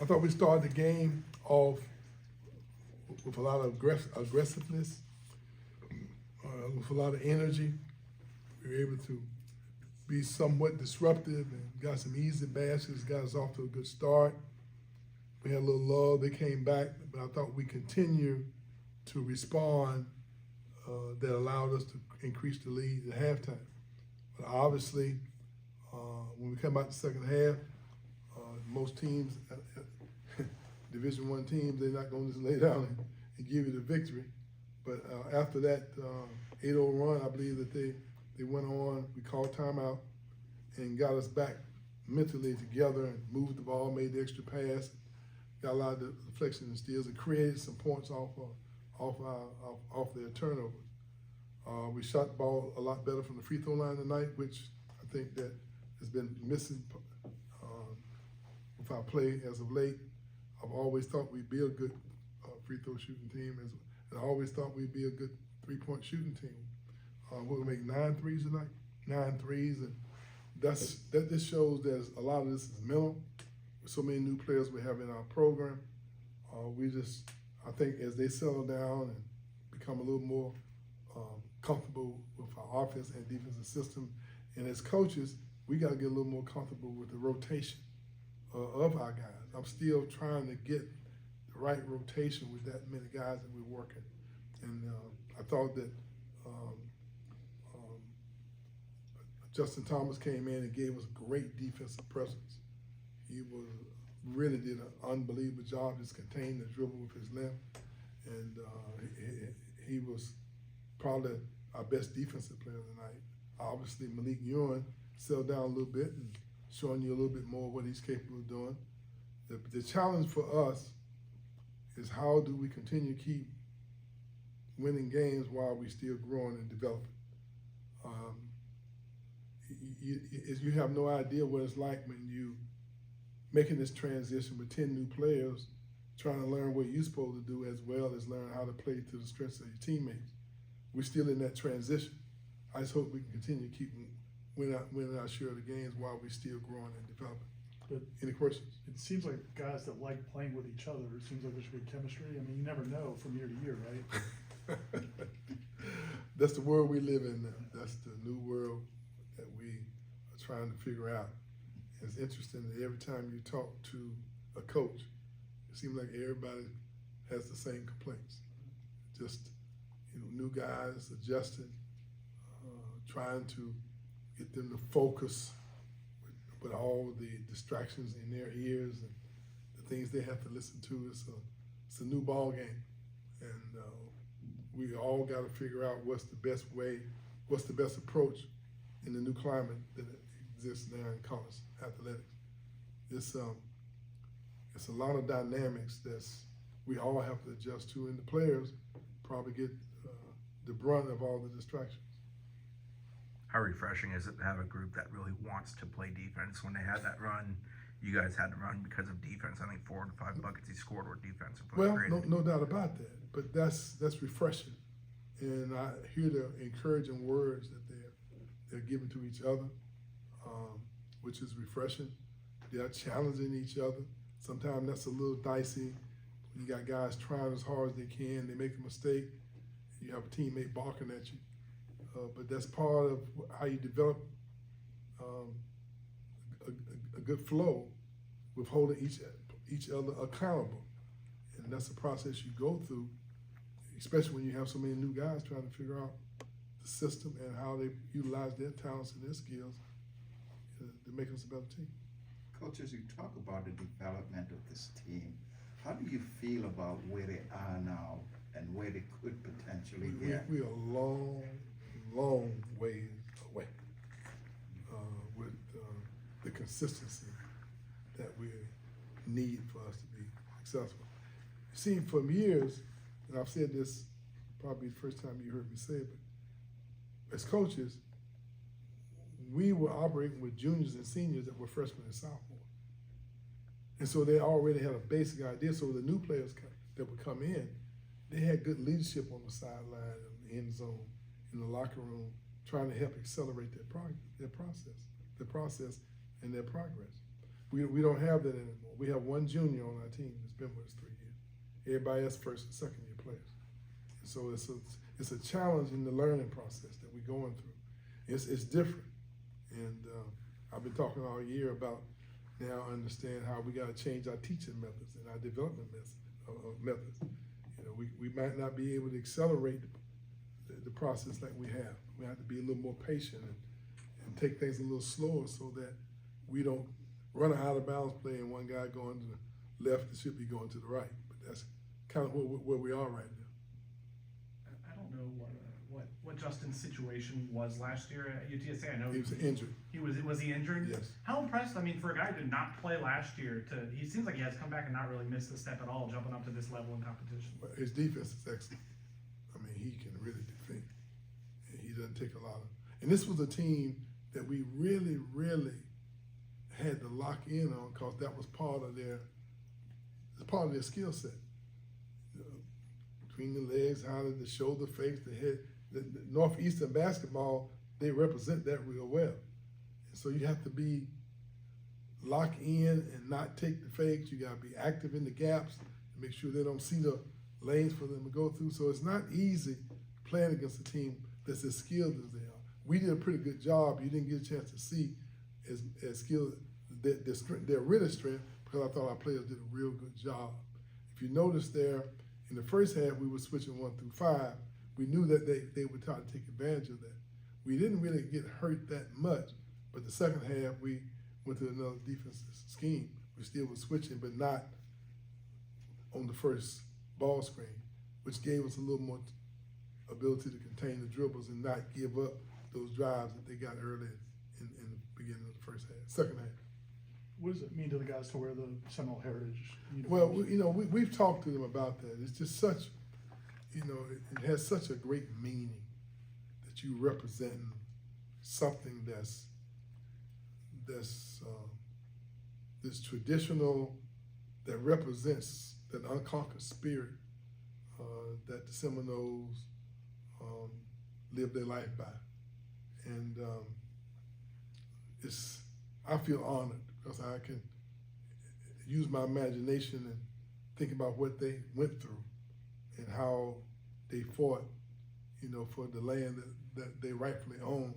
I thought we started the game off with a lot of aggressiveness, with a lot of energy. We were able to be somewhat disruptive and got some easy baskets, got us off to a good start. We had a little lull, they came back, but I thought we continued to respond that allowed us to increase the lead at halftime. But obviously, when we come out the second half, most teams, Division I teams, they're not going to just lay down and give you the victory. But after that 8-0 run, I believe that they went on, we called timeout, and got us back mentally together and moved the ball, made the extra pass, got a lot of deflection and steals, and created some points off their turnovers. We shot the ball a lot better from the free throw line tonight, which I think that has been missing with our play as of late. I've always thought we'd be a good free throw shooting team, and I always thought we'd be a good three-point shooting team. We'll make 9 threes tonight, 9 threes, and that just shows that a lot of this is mental. With so many new players we have in our program, I think as they settle down and become a little more comfortable with our offense and defensive system, and as coaches, we got to get a little more comfortable with the rotation of our guys. I'm still trying to get the right rotation with that many guys that we're working, and I thought that Justin Thomas came in and gave us great defensive presence. He really did an unbelievable job just containing the dribble with his left, and he was probably our best defensive player tonight. Obviously, Malik Ewan settled down a little bit and showing you a little bit more what he's capable of doing. The challenge for us is how do we continue to keep winning games while we still growing and developing. You have no idea what it's like when you making this transition with 10 new players, trying to learn what you're supposed to do as well as learn how to play to the strengths of your teammates. We're still in that transition. I just hope we can continue to keep winning our share of the games while we're still growing and developing. But any questions? it seems like guys that like playing with each other, it seems like there should be chemistry. I mean, you never know from year to year, right? That's the world we live in now. That's the new world that we are trying to figure out. It's interesting that every time you talk to a coach, it seems like everybody has the same complaints. Just, new guys adjusting, trying to get them to focus with all the distractions in their ears and the things they have to listen to. It's a new ball game, and we all got to figure out what's the best way, what's the best approach in the new climate that exists now in college athletics. It's a lot of dynamics that's we all have to adjust to, and the players probably get the brunt of all the distractions. How refreshing is it to have a group that really wants to play defense? When they had that run, you guys had to run because of defense. I think 4 to 5 buckets he scored were defensive. Well, no doubt about that. But that's refreshing, and I hear the encouraging words that they're giving to each other, which is refreshing. They are challenging each other. Sometimes that's a little dicey. You got guys trying as hard as they can. They make a mistake. You have a teammate barking at you. But that's part of how you develop a good flow with holding each other accountable. And that's a process you go through, especially when you have so many new guys trying to figure out the system and how they utilize their talents and their skills to make us a better team. Coach, as you talk about the development of this team, how do you feel about where they are now and where they could potentially get? We are a long way away with the consistency that we need for us to be successful. You see, for years, and I've said this probably the first time you heard me say it, but as coaches, we were operating with juniors and seniors that were freshmen and sophomores. And so they already had a basic idea. So the new players that would come in, they had good leadership on the sideline, in the end zone, in the locker room, trying to help accelerate their process and their progress. We don't have that anymore. We have one junior on our team that's been with us 3 years. Everybody else first and second year players. So it's a challenge in the learning process that we're going through. It's different, and I've been talking all year about now understand how we got to change our teaching methods and our development methods. You know, we might not be able to accelerate the process like we have. We have to be a little more patient and take things a little slower so that we don't run out of bounds play and one guy going to the left that should be going to the right. But that's kind of where we are right now. I don't know what Justin's situation was last year at UTSA. I know He was injured. Was he injured? Yes. How impressed? I mean, for a guy who did not play last year, he seems like he has come back and not really missed a step at all, jumping up to this level in competition. But his defense is excellent. I mean, he can really defend. And he doesn't take a lot of. And this was a team that we really, really had to lock in on because that was part of their skill set. Between the legs, how the shoulder face, the head. The Northeastern basketball, they represent that real well. And so you have to be locked in and not take the fakes. You got to be active in the gaps and make sure they don't see the lanes for them to go through. So it's not easy playing against a team that's as skilled as they are. We did a pretty good job. You didn't get a chance to see as skilled their really strength because I thought our players did a real good job. If you notice there, in the first half, we were switching 1 through 5. We knew that they would try to take advantage of that. We didn't really get hurt that much, but the second half, we went to another defensive scheme. We still were switching, but not on the first ball screen, which gave us a little more ability to contain the dribbles and not give up those drives that they got early in the beginning of the second half. What does it mean to the guys to wear the Seminole Heritage uniforms? Well, we've talked to them about that. It's just such, it has such a great meaning that you represent something that's this traditional, that represents that unconquered spirit that the Seminoles live their life by. And I feel honored because I can use my imagination and think about what they went through and how they fought, for the land that they rightfully owned,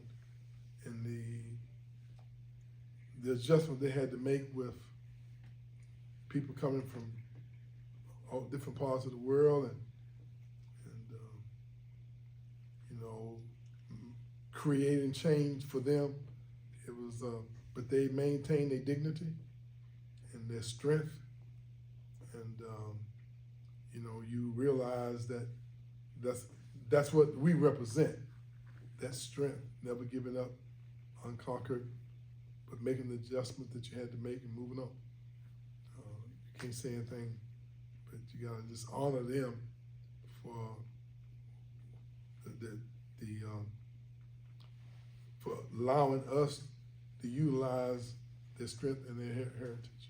and the adjustment they had to make with people coming from all different parts of the world and creating change for them. It was, but they maintained their dignity and their strength, and you realize that that's what we represent. That strength, never giving up, unconquered, but making the adjustment that you had to make and moving on. You can't say anything, but you gotta just honor them for for allowing us to utilize their strength and their heritage.